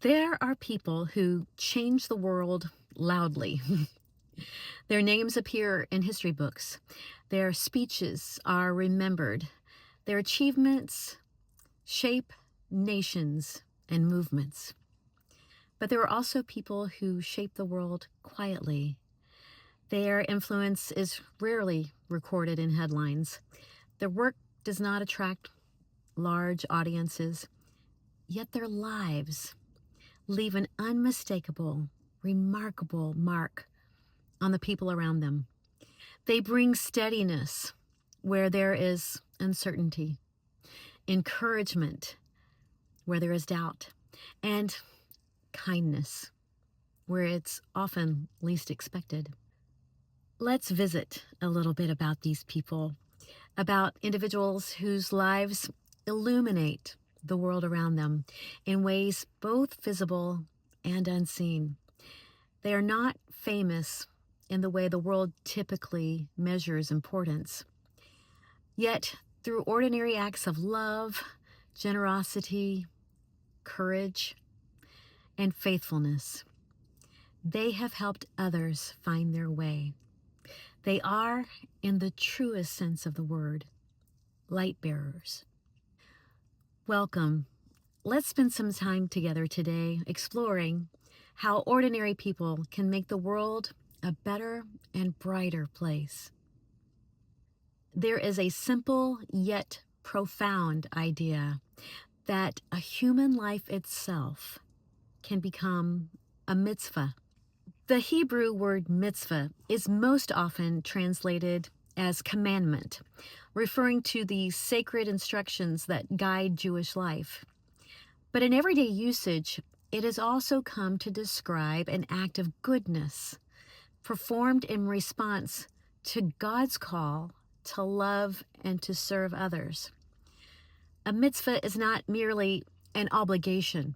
There are people who change the world loudly. Their names appear in history books. Their speeches are remembered. Their achievements shape nations and movements. But there are also people who shape the world quietly. Their influence is rarely recorded in headlines. Their work does not attract large audiences, yet their lives leave an unmistakable, remarkable mark on the people around them. They bring steadiness where there is uncertainty, encouragement where there is doubt, and kindness where it's often least expected. Let's visit a little bit about these people, about individuals whose lives illuminate the world around them in ways both visible and unseen. They are not famous in the way the world typically measures importance. Yet, through ordinary acts of love, generosity, courage, and faithfulness, they have helped others find their way. They are, in the truest sense of the word, light bearers. Welcome. Let's spend some time together today exploring how ordinary people can make the world a better and brighter place. There is a simple yet profound idea that a human life itself can become a mitzvah. The Hebrew word mitzvah is most often translated as commandment, referring to the sacred instructions that guide Jewish life. But in everyday usage, it has also come to describe an act of goodness performed in response to God's call to love and to serve others. A mitzvah is not merely an obligation.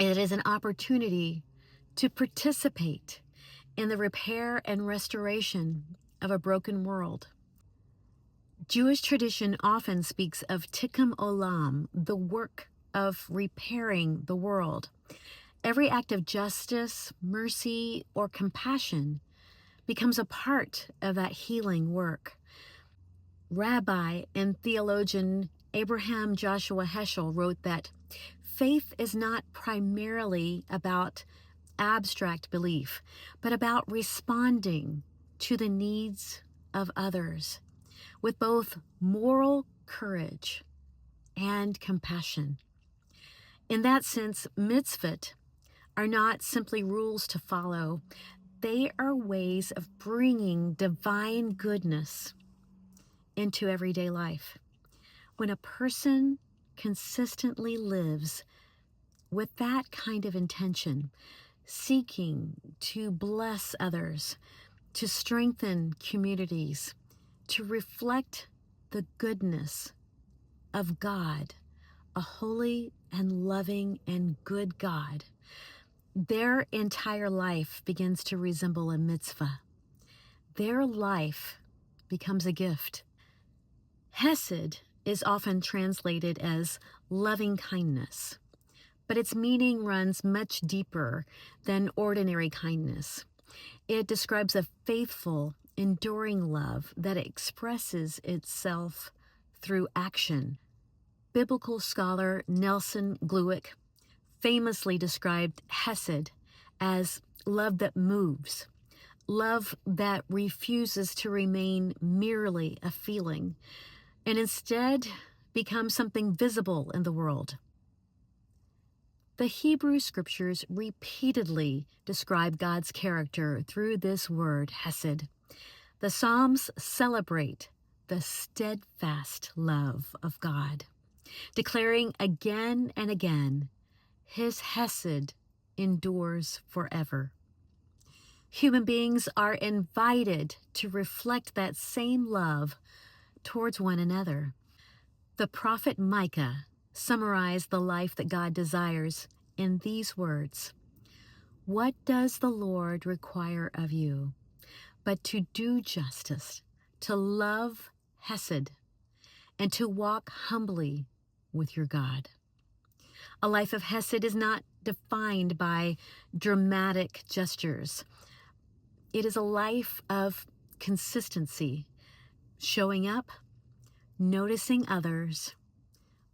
It is an opportunity to participate in the repair and restoration of a broken world. Jewish tradition often speaks of tikkun olam, the work of repairing the world. Every act of justice, mercy, or compassion becomes a part of that healing work. Rabbi and theologian Abraham Joshua Heschel wrote that faith is not primarily about abstract belief, but about responding to the needs of others with both moral courage and compassion. In that sense, mitzvot are not simply rules to follow. They are ways of bringing divine goodness into everyday life. When a person consistently lives with that kind of intention, seeking to bless others, to strengthen communities, to reflect the goodness of God, a holy and loving and good God, their entire life begins to resemble a mitzvah. Their life becomes a gift. Hesed is often translated as loving kindness, but its meaning runs much deeper than ordinary kindness. It describes a faithful, enduring love that expresses itself through action. Biblical scholar Nelson Glueck famously described Hesed as love that moves, love that refuses to remain merely a feeling, and instead becomes something visible in the world. The Hebrew scriptures repeatedly describe God's character through this word, hesed. The Psalms celebrate the steadfast love of God, declaring again and again, His hesed endures forever. Human beings are invited to reflect that same love towards one another. The prophet Micah summarized the life that God desires in these words: "What does the Lord require of you, but to do justice, to love hesed, and to walk humbly with your God?" A life of Hesed is not defined by dramatic gestures. It is a life of consistency, showing up, noticing others,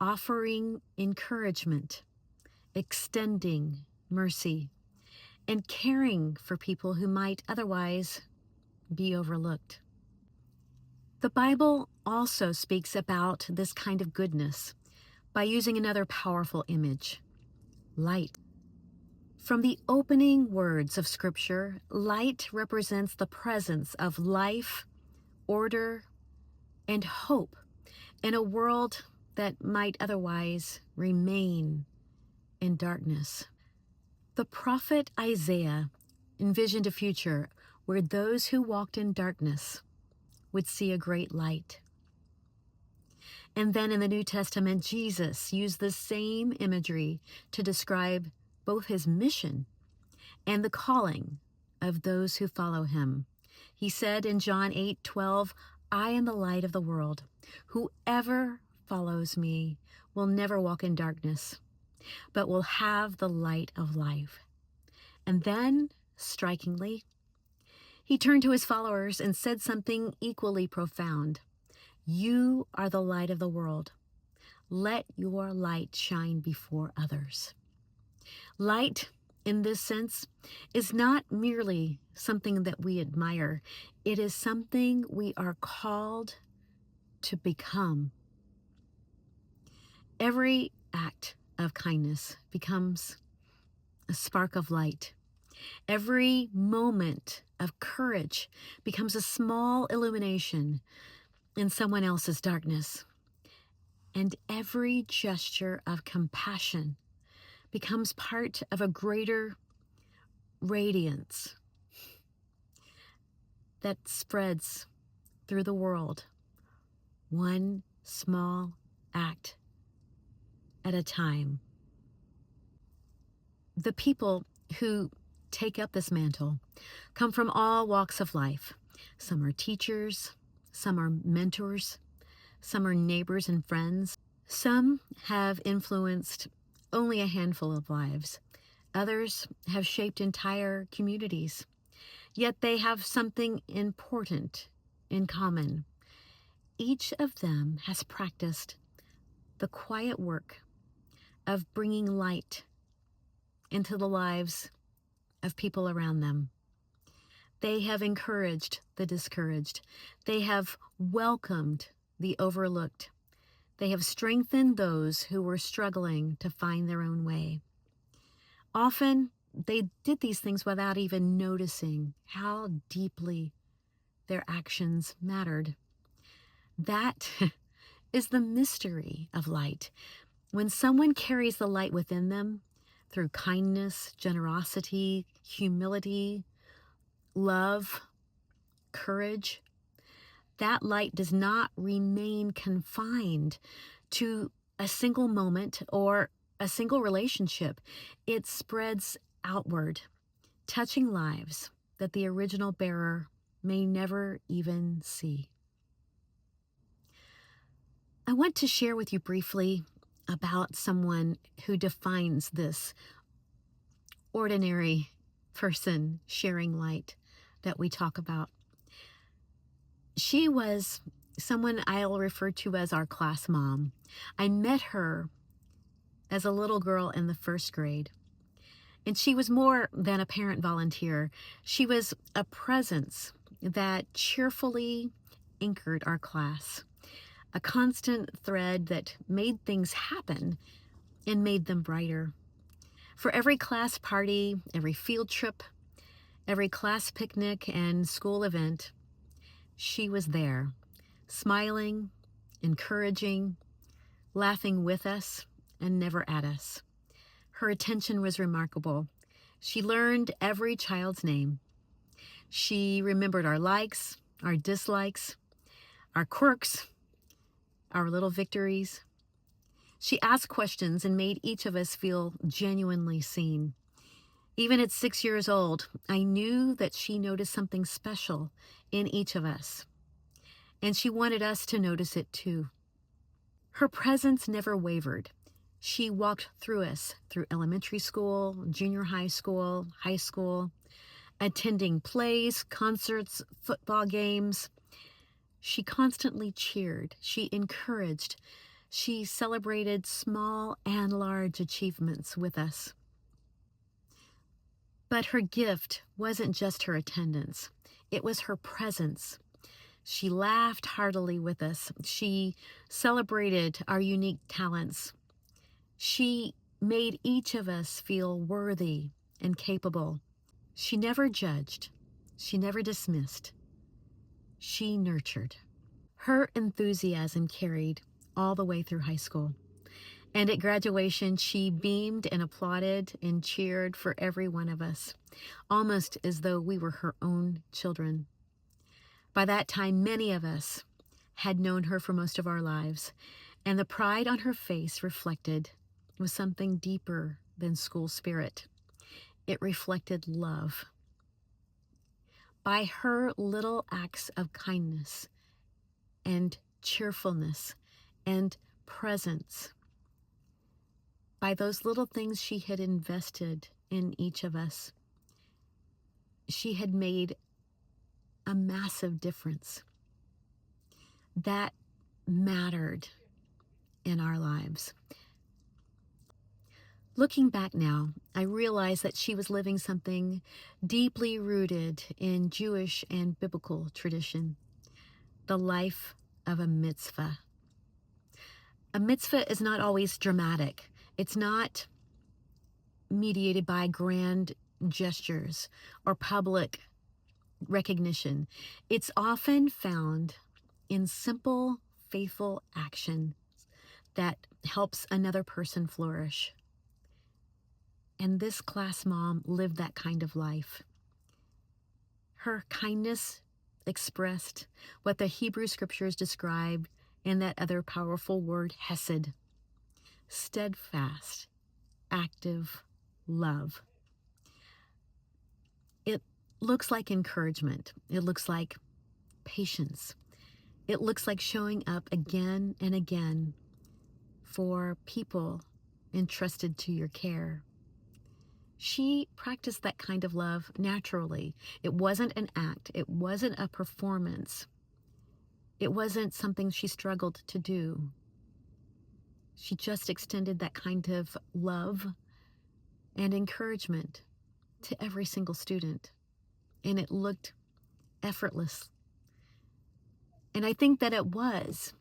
offering encouragement, extending mercy, and caring for people who might otherwise be overlooked. The Bible also speaks about this kind of goodness by using another powerful image, light. From the opening words of Scripture, light represents the presence of life, order, and hope in a world that might otherwise remain in darkness. The prophet Isaiah envisioned a future where those who walked in darkness would see a great light. And then in the New Testament, Jesus used the same imagery to describe both his mission and the calling of those who follow him. He said in John 8:12, "I am the light of the world. Whoever follows me will never walk in darkness, but will have the light of life." And then, strikingly, he turned to his followers and said something equally profound. "You are the light of the world. Let your light shine before others." Light, in this sense, is not merely something that we admire. It is something we are called to become. Every act of kindness becomes a spark of light. Every moment of courage becomes a small illumination in someone else's darkness. And every gesture of compassion becomes part of a greater radiance that spreads through the world, one small act at a time. The people who take up this mantle come from all walks of life. Some are teachers, some are mentors, some are neighbors and friends. Some have influenced only a handful of lives. Others have shaped entire communities. Yet they have something important in common. Each of them has practiced the quiet work of bringing light into the lives of people around them. They have encouraged the discouraged. They have welcomed the overlooked. They have strengthened those who were struggling to find their own way. Often, they did these things without even noticing how deeply their actions mattered. That is the mystery of light. When someone carries the light within them through kindness, generosity, humility, love, courage, that light does not remain confined to a single moment or a single relationship. It spreads outward, touching lives that the original bearer may never even see. I want to share with you briefly about someone who defines this ordinary person sharing light that we talk about. She was someone I'll refer to as our class mom. I met her as a little girl in the first grade, and she was more than a parent volunteer. She was a presence that cheerfully anchored our class, a constant thread that made things happen and made them brighter. For every class party, every field trip, every class picnic and school event, she was there, smiling, encouraging, laughing with us and never at us. Her attention was remarkable. She learned every child's name. She remembered our likes, our dislikes, our quirks, our little victories. She asked questions and made each of us feel genuinely seen. Even at 6 years old, I knew that she noticed something special in each of us, and she wanted us to notice it too. Her presence never wavered. She walked through us, through elementary school, junior high school, attending plays, concerts, football games. She constantly cheered. She encouraged. She celebrated small and large achievements with us. But her gift wasn't just her attendance. It was her presence. She laughed heartily with us. She celebrated our unique talents. She made each of us feel worthy and capable. She never judged. She never dismissed. She nurtured. Her enthusiasm carried all the way through high school. And at graduation, she beamed and applauded and cheered for every one of us, almost as though we were her own children. By that time, many of us had known her for most of our lives, and the pride on her face reflected was something deeper than school spirit. It reflected love. By her little acts of kindness and cheerfulness and presence, by those little things she had invested in each of us, she had made a massive difference. That mattered in our lives. Looking back now, I realize that she was living something deeply rooted in Jewish and biblical tradition, the life of a mitzvah. A mitzvah is not always dramatic. It's not mediated by grand gestures or public recognition. It's often found in simple, faithful action that helps another person flourish. And this class mom lived that kind of life. Her kindness expressed what the Hebrew scriptures described in that other powerful word, hesed, steadfast, active love. It looks like encouragement. It looks like patience. It looks like showing up again and again for people entrusted to your care. She practiced that kind of love naturally. It wasn't an act. It wasn't a performance. It wasn't something she struggled to do. She just extended that kind of love and encouragement to every single student. And it looked effortless. And I think that it was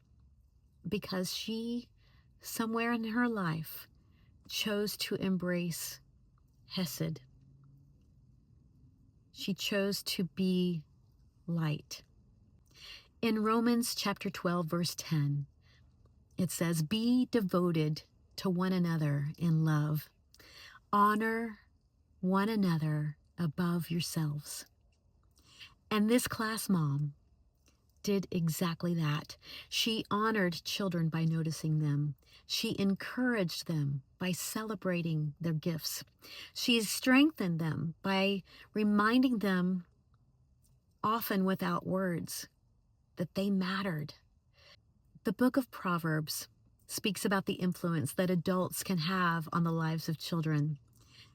because she, somewhere in her life, chose to embrace hesed. She chose to be light. In Romans chapter 12, verse 10, it says, "Be devoted to one another in love. Honor one another above yourselves." And this class mom did exactly that. She honored children by noticing them. She encouraged them by celebrating their gifts. She strengthened them by reminding them, often without words, that they mattered. The book of Proverbs speaks about the influence that adults can have on the lives of children.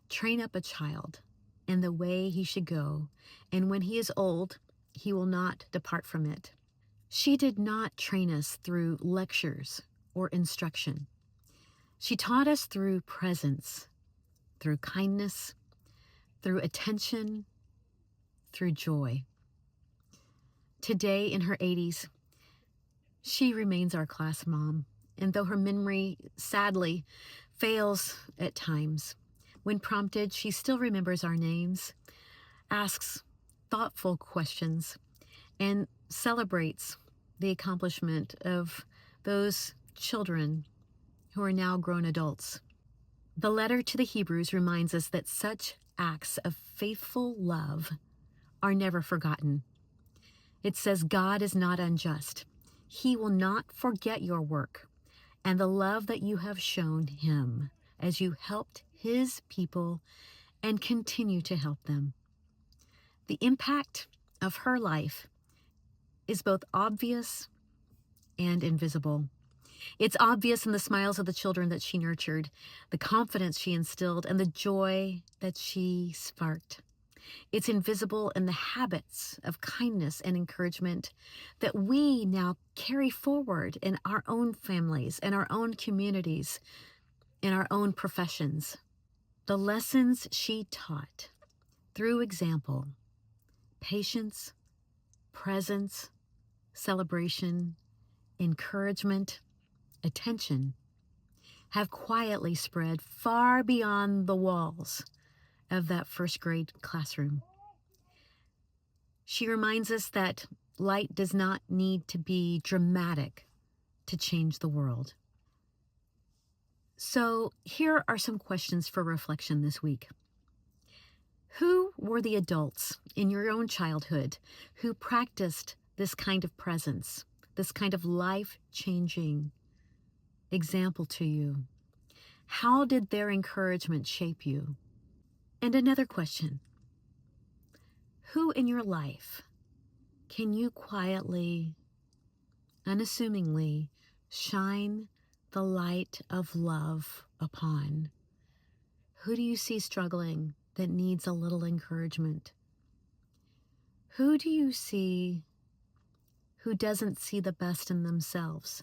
Train up a child in the way he should go, and when he is old, he will not depart from it. She did not train us through lectures or instruction. She taught us through presence, through kindness, through attention, through joy. Today, in her 80s, she remains our class mom, and though her memory sadly fails at times, when prompted, she still remembers our names, asks thoughtful questions, and celebrates the accomplishment of those children who are now grown adults. The letter to the Hebrews reminds us that such acts of faithful love are never forgotten. It says, "God is not unjust. He will not forget your work and the love that you have shown him as you helped his people and continue to help them." The impact of her life is both obvious and invisible. It's obvious in the smiles of the children that she nurtured, the confidence she instilled, and the joy that she sparked. It's invisible in the habits of kindness and encouragement that we now carry forward in our own families, in our own communities, in our own professions. The lessons she taught through example, patience, presence, celebration, encouragement, attention, have quietly spread far beyond the walls of that first grade classroom. She reminds us that light does not need to be dramatic to change the world. So here are some questions for reflection this week. Who were the adults in your own childhood who practiced this kind of presence, this kind of life-changing example to you? How did their encouragement shape you? And another question. Who in your life can you quietly, unassumingly shine the light of love upon? Who do you see struggling that needs a little encouragement? Who do you see who doesn't see the best in themselves,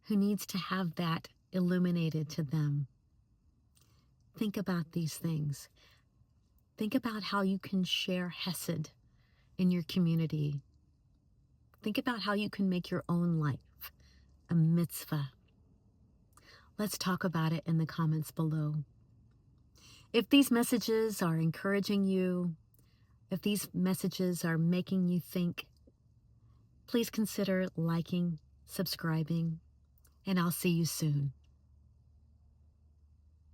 who needs to have that illuminated to them? Think about these things. Think about how you can share Hesed in your community. Think about how you can make your own life a mitzvah. Let's talk about it in the comments below. If these messages are encouraging you, if these messages are making you think, please consider liking, subscribing, and I'll see you soon.